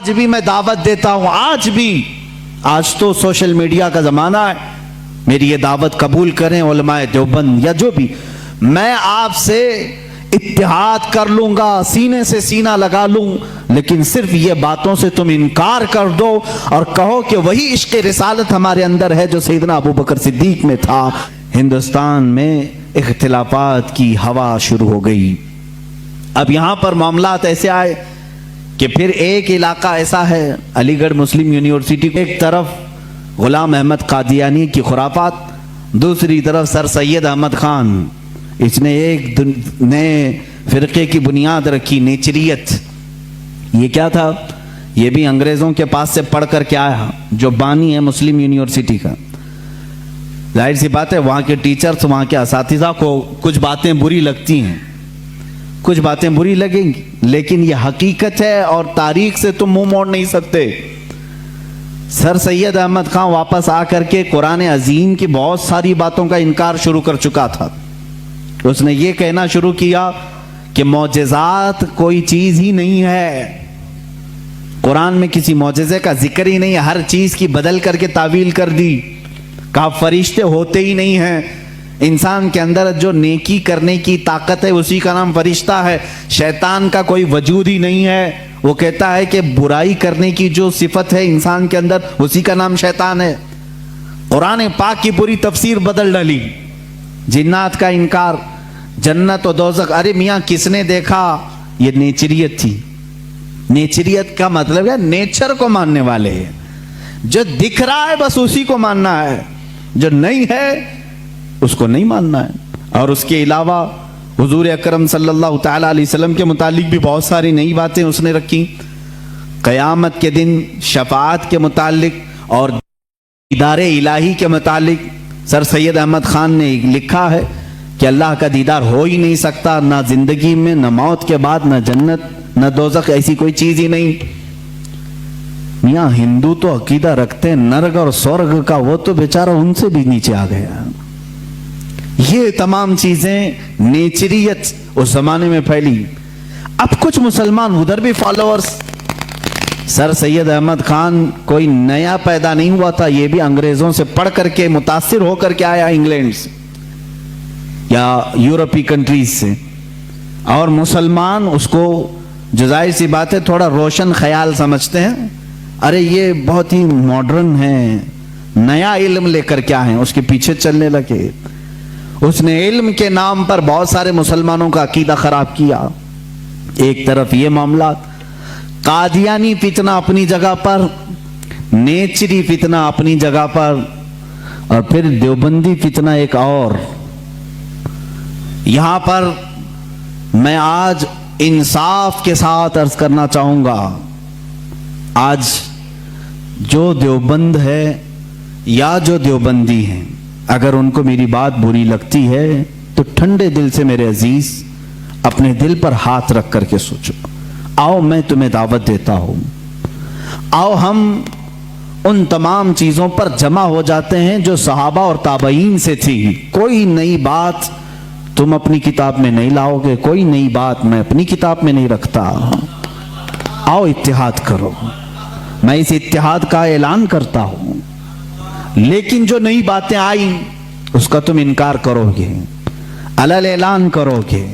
آج بھی میں دعوت دیتا ہوں، آج تو سوشل میڈیا کا زمانہ ہے، میری یہ دعوت قبول کریں علماء دیوبند یا جو بھی، میں آپ سے اتحاد کر لوں گا، سینے سے سینہ لگا لوں، لیکن صرف یہ باتوں سے تم انکار کر دو اور کہو کہ وہی عشق رسالت ہمارے اندر ہے جو سیدنا ابو بکر صدیق میں تھا۔ ہندوستان میں اختلافات کی ہوا شروع ہو گئی۔ اب یہاں پر معاملات ایسے آئے کہ پھر ایک علاقہ ایسا ہے، علی گڑھ مسلم یونیورسٹی، ایک طرف غلام احمد قادیانی کی خرافات، دوسری طرف سر سید احمد خان، اس نے ایک نئے فرقے کی بنیاد رکھی، نیچریت۔ یہ کیا تھا؟ یہ بھی انگریزوں کے پاس سے پڑھ کر کے آیا، جو بانی ہے مسلم یونیورسٹی کا۔ ظاہر سی بات ہے وہاں کے ٹیچرز، وہاں کے اساتذہ کو کچھ باتیں بری لگتی ہیں، کچھ باتیں بری لگیں گی، لیکن یہ حقیقت ہے اور تاریخ سے تم منہ موڑ نہیں سکتے۔ سر سید احمد خان واپس آ کر کے قرآن عظیم کی بہت ساری باتوں کا انکار شروع کر چکا تھا۔ اس نے یہ کہنا شروع کیا کہ معجزات کوئی چیز ہی نہیں ہے، قرآن میں کسی معجزے کا ذکر ہی نہیں ہے، ہر چیز کی بدل کر کے تعویل کر دی، کہا فرشتے ہوتے ہی نہیں ہیں، انسان کے اندر جو نیکی کرنے کی طاقت ہے اسی کا نام فرشتہ ہے، شیطان کا کوئی وجود ہی نہیں ہے، وہ کہتا ہے کہ برائی کرنے کی جو صفت ہے انسان کے اندر اسی کا نام شیطان ہے۔ قرآن پاک کی پوری تفسیر بدل ڈالی، جنات کا انکار، جنت و دوزخ، ارے میاں کس نے دیکھا؟ یہ نیچریت تھی۔ نیچریت کا مطلب ہے نیچر کو ماننے والے ہیں، جو دکھ رہا ہے بس اسی کو ماننا ہے، جو نہیں ہے اس کو نہیں ماننا ہے۔ اور اس کے علاوہ حضور اکرم صلی اللہ تعالی علیہ وسلم کے متعلق بھی بہت ساری نئی باتیں اس نے رکھی، قیامت کے دن شفاعت کے متعلق اور دیدار الہی کے متعلق سر سید احمد خان نے لکھا ہے کہ اللہ کا دیدار ہو ہی نہیں سکتا، نہ زندگی میں، نہ موت کے بعد، نہ جنت، نہ دوزخ، ایسی کوئی چیز ہی نہیں۔ میاں ہندو تو عقیدہ رکھتے ہیں نرگ اور سورگ کا، وہ تو بیچارہ ان سے بھی نیچے آ گیا۔ یہ تمام چیزیں نیچریت اس زمانے میں پھیلی۔ اب کچھ مسلمان ادھر بھی فالوورز، سر سید احمد خان کوئی نیا پیدا نہیں ہوا تھا، یہ بھی انگریزوں سے پڑھ کر کے متاثر ہو کر کے آیا، انگلینڈ سے یا یورپی کنٹریز سے، اور مسلمان اس کو جو ظاہر سی بات ہے تھوڑا روشن خیال سمجھتے ہیں، ارے یہ بہت ہی ماڈرن ہے، نیا علم لے کر کیا ہیں، اس کے پیچھے چلنے لگے۔ اس نے علم کے نام پر بہت سارے مسلمانوں کا عقیدہ خراب کیا۔ ایک طرف یہ معاملات، قادیانی فتنہ اپنی جگہ پر، نیچری فتنہ اپنی جگہ پر، اور پھر دیوبندی فتنہ ایک اور۔ یہاں پر میں آج انصاف کے ساتھ عرض کرنا چاہوں گا، آج جو دیوبند ہے یا جو دیوبندی ہیں، اگر ان کو میری بات بری لگتی ہے تو ٹھنڈے دل سے میرے عزیز اپنے دل پر ہاتھ رکھ کر کے سوچو، آؤ میں تمہیں دعوت دیتا ہوں، آؤ ہم ان تمام چیزوں پر جمع ہو جاتے ہیں جو صحابہ اور تابعین سے تھی۔ کوئی نئی بات تم اپنی کتاب میں نہیں لاؤ گے، کوئی نئی بات میں اپنی کتاب میں نہیں رکھتا۔ آؤ اتحاد کرو، میں اس اتحاد کا اعلان کرتا ہوں، لیکن جو نئی باتیں آئیں اس کا تم انکار کرو گے، علل اعلان کرو گے،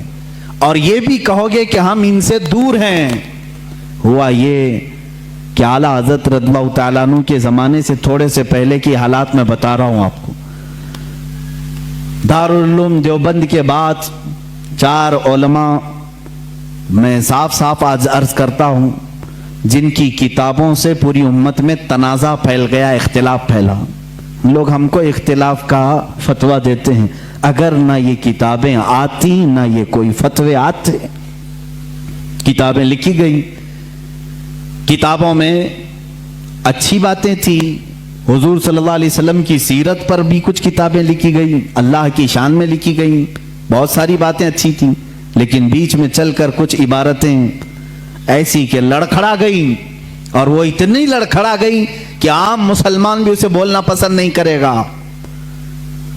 اور یہ بھی کہو گے کہ ہم ان سے دور ہیں۔ ہوا یہ کہ اعلیٰ حضرت رضی اللہ تعالیٰ عنہ کے زمانے سے تھوڑے سے پہلے کی حالات میں بتا رہا ہوں آپ کو۔ دارالعلوم دیوبند کے بعد 4 علماء میں صاف صاف آج عرض کرتا ہوں جن کی کتابوں سے پوری امت میں تنازع پھیل گیا، اختلاف پھیلا۔ لوگ ہم کو اختلاف کا فتویٰ دیتے ہیں، اگر نہ یہ کتابیں آتی نہ یہ کوئی فتوے آتے۔ کتابیں لکھی گئی، کتابوں میں اچھی باتیں تھی، حضور صلی اللہ علیہ وسلم کی سیرت پر بھی کچھ کتابیں لکھی گئی، اللہ کی شان میں لکھی گئی، بہت ساری باتیں اچھی تھیں، لیکن بیچ میں چل کر کچھ عبارتیں ایسی کہ لڑکھڑا گئی، اور وہ اتنی لڑکھڑا گئی کہ عام مسلمان بھی اسے بولنا پسند نہیں کرے گا۔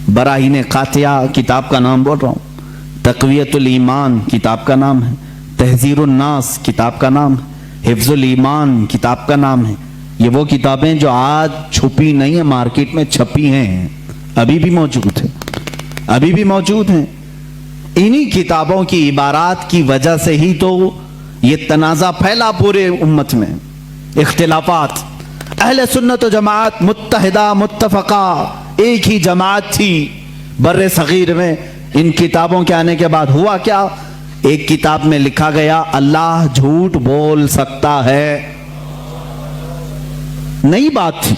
براہین قاطعہ کتاب کا نام بول رہا ہوں، تقویت الایمان کتاب کا نام ہے، تحذیر الناس کتاب کا نام ہے، हिफ्जुल ईमान किताब का नाम है। ये वो किताबें जो आज छुपी नहीं है, मार्केट में छपी हैं, अभी भी मौजूद है, अभी भी मौजूद हैं। इन्हीं किताबों की इबारात की वजह से ही तो ये तनाज़ा फैला पूरे उम्मत में, इख्तिलाफात। अहले सुन्नत व जमात मुत्तहिदा मुत्तफका एक ही जमात थी बर्रे सगीर में। इन किताबों के आने के बाद हुआ क्या? एक किताब में लिखा गया अल्लाह झूठ बोल सकता है, नई बात थी।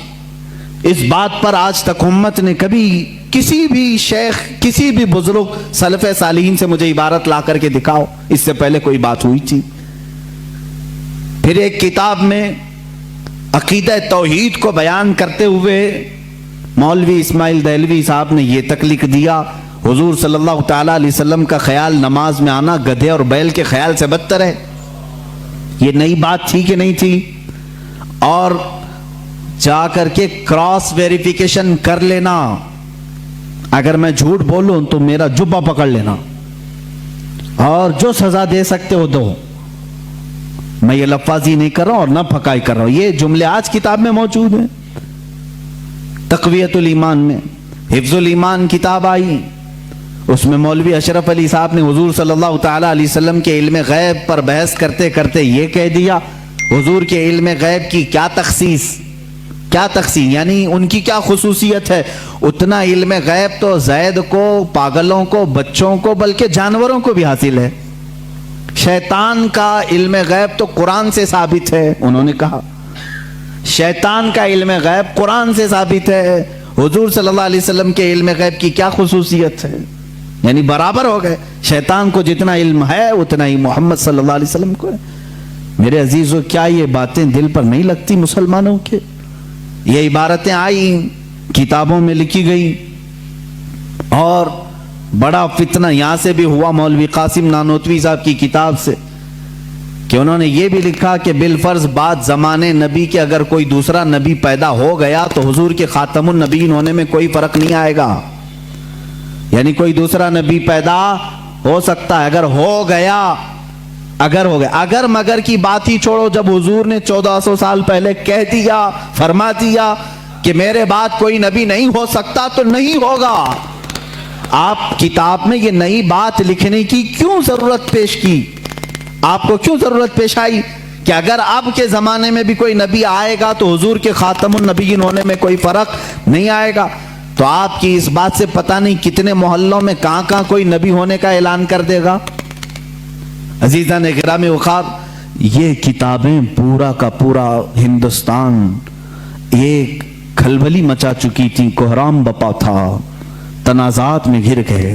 इस बात पर आज तक उम्मत ने कभी किसी भी शेख, किसी भी बुजुर्ग सलफ़े सालिहीन से मुझे इबारत ला करके दिखाओ, इससे पहले कोई बात हुई थी। फिर एक किताब में अकीदा तौहीद को बयान करते हुए मौलवी इस्माइल देहलवी साहब ने यह तक लिख दिया, हुजूर सल्लल्लाहु तआला अलैहि वसल्लम का ख्याल नमाज में आना गधे और बैल के ख्याल से बदतर है। ये नई बात थी कि नहीं थी? और जा करके क्रॉस वेरिफिकेशन कर लेना, अगर मैं झूठ बोलूं तो मेरा जुब्बा पकड़ लेना और जो सजा दे सकते हो दो। मैं ये लफ्ज़ी नहीं कर रहा हूं और ना फकाई कर रहा हूं, ये जुमले आज किताब में मौजूद हैं। तक़वियतुल ईमान में हिफ्जुल ईमान किताब आई, उसमें मौलवी अशरफ अली साहब ने हुजूर सल्लल्लाहु तआला अलैहि वसल्लम के इल्म गैब पर बहस करते करते ये कह दिया, हुजूर के इल्म गैब की क्या तखसीस, क्या तकसीम, यानी उनकी क्या खुसूसियत है। उतना इल्म गैब तो ज़ैद को, पागलों को, बच्चों को, बल्कि जानवरों को भी हासिल है। शैतान का इल्म गैब तो कुरान से साबित है, उन्होंने कहा शैतान का इल्म गैब कुरान से साबित है। हुजूर सल्लल्लाहु अलैहि वसल्लम के इल्म गैब की क्या खुसूसियत है, यानी बराबर हो गए। शैतान को जितना इल्म है उतना ही मोहम्मद सल्लल्लाहु अलैहि वसल्लम को है। मेरे अजीजों, क्या ये बातें दिल पर नहीं लगती मुसलमानों के? ये इबारतें आई, किताबों में लिखी गई, और बड़ा फितना यहां से भी हुआ मौलवी कासिम नानोतवी साहब की किताब से, कि उन्होंने ये भी लिखा कि बिलफर्ज बाद जमाने नबी के अगर कोई दूसरा नबी पैदा हो गया तो हुजूर के खातमुन नबीन होने में कोई फर्क नहीं आएगा। यानी कोई दूसरा नबी पैदा हो सकता है, अगर हो गया, अगर हो गया। अगर मगर की बात ही छोड़ो, जब हुजूर ने 1400 साल पहले कह दिया, फरमा दिया कि मेरे बाद कोई नबी नहीं हो सकता, तो नहीं होगा। आप किताब में ये नई बात लिखने की क्यों जरूरत पेश की? आपको क्यों जरूरत पेश आई कि अगर अब के जमाने में भी कोई नबी आएगा तो हुजूर के खातमुन नबीयीन होने में कोई फर्क नहीं आएगा? तो आपकी इस बात से पता नहीं कितने मोहल्लों में कहां कहां कोई नबी होने का ऐलान कर देगा। अजीज़ान गिरामी वक़ार, ये किताबें पूरा का पूरा हिंदुस्तान एक खलबली मचा चुकी थी, कोहराम बपा था, तनाज़ात में घिर गए।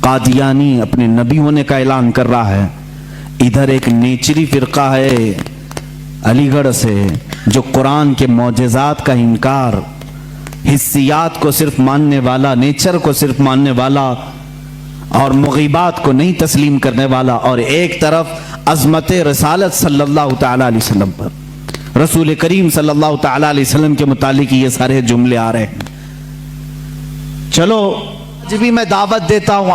कादियानी अपने नबी होने का ऐलान कर रहा है, इधर एक नेचरी फिरका है अलीगढ़ से जो कुरान के मौजज़ात का इनकार, हिस्सियात को सिर्फ मानने वाला, नेचर को सिर्फ मानने वाला और मुग़ीबात को नहीं तस्लीम करने वाला, और एक तरफ अज़मत रसालत सल्लल्लाहु तआला अलैहि वसल्लम पर, रसूल करीम सल्लल्लाहु तआला अलैहि वसल्लम के मुतालिक ये सारे जुमले आ रहे हैं। चलो आज भी मैं दावत देता हूं,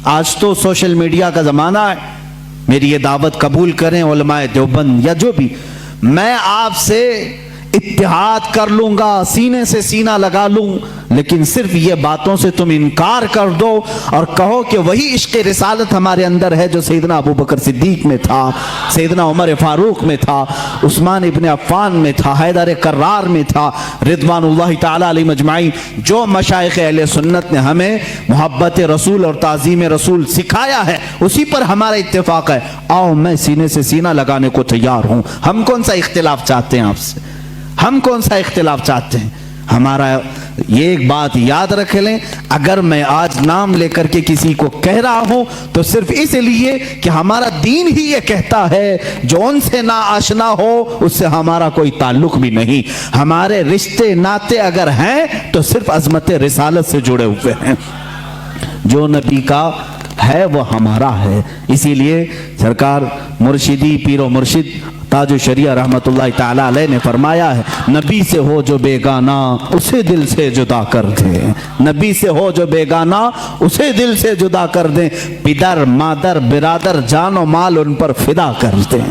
आज तो सोशल मीडिया का जमाना है, मेरी ये दावत कबूल करें उलमाए देवबंद या जो भी, मैं आपसे इत्तिहाद कर लूंगा, सीने से सीना लगा लूं, लेकिन सिर्फ ये बातों से तुम इनकार कर दो और कहो कि वही इश्क़ रिसालत हमारे अंदर है जो सैयदना अबू बकर सिद्दीक में था, सैयदना उमर फारूक में था, उस्मान इब्न अफ़्फ़ान में था, हैदर कर्रार में था, रिदवानुल्लाहि ताला अलैहिम अजमाइन। जो मशाइख़ अहले सुन्नत ने हमें मोहब्बत रसूल और ताज़ीम रसूल सिखाया है, उसी पर हमारा इत्तेफाक है। आओ, मैं सीने से सीना लगाने को तैयार हूं। हम कौन सा इख्तिलाफ चाहते हैं आपसे? हम कौन सा इख्तिलाफ चाहते हैं? हमारा ये एक बात याद रख लें, अगर मैं आज नाम लेकर के किसी को कह रहा हूं तो सिर्फ इसलिए कि हमारा दीन ही ये कहता है, जो उनसे ना आशना हो उससे हमारा कोई ताल्लुक भी नहीं। हमारे रिश्ते नाते अगर हैं तो सिर्फ अज़मत रिसालत से जुड़े हुए हैं। जो नबी का है वो हमारा है। इसीलिए सरकार मुर्शिदी पीरो मुर्शिद ताजो शरिया रहमतुल्लाहि ताला अलैह ने फरमाया है, नबी से हो जो बेगाना उसे दिल से जुदा कर दे। नबी से हो जो बेगाना उसे दिल से जुदा कर दे। पिदर मादर बिरादर जानो माल उन पर फिदा कर दे।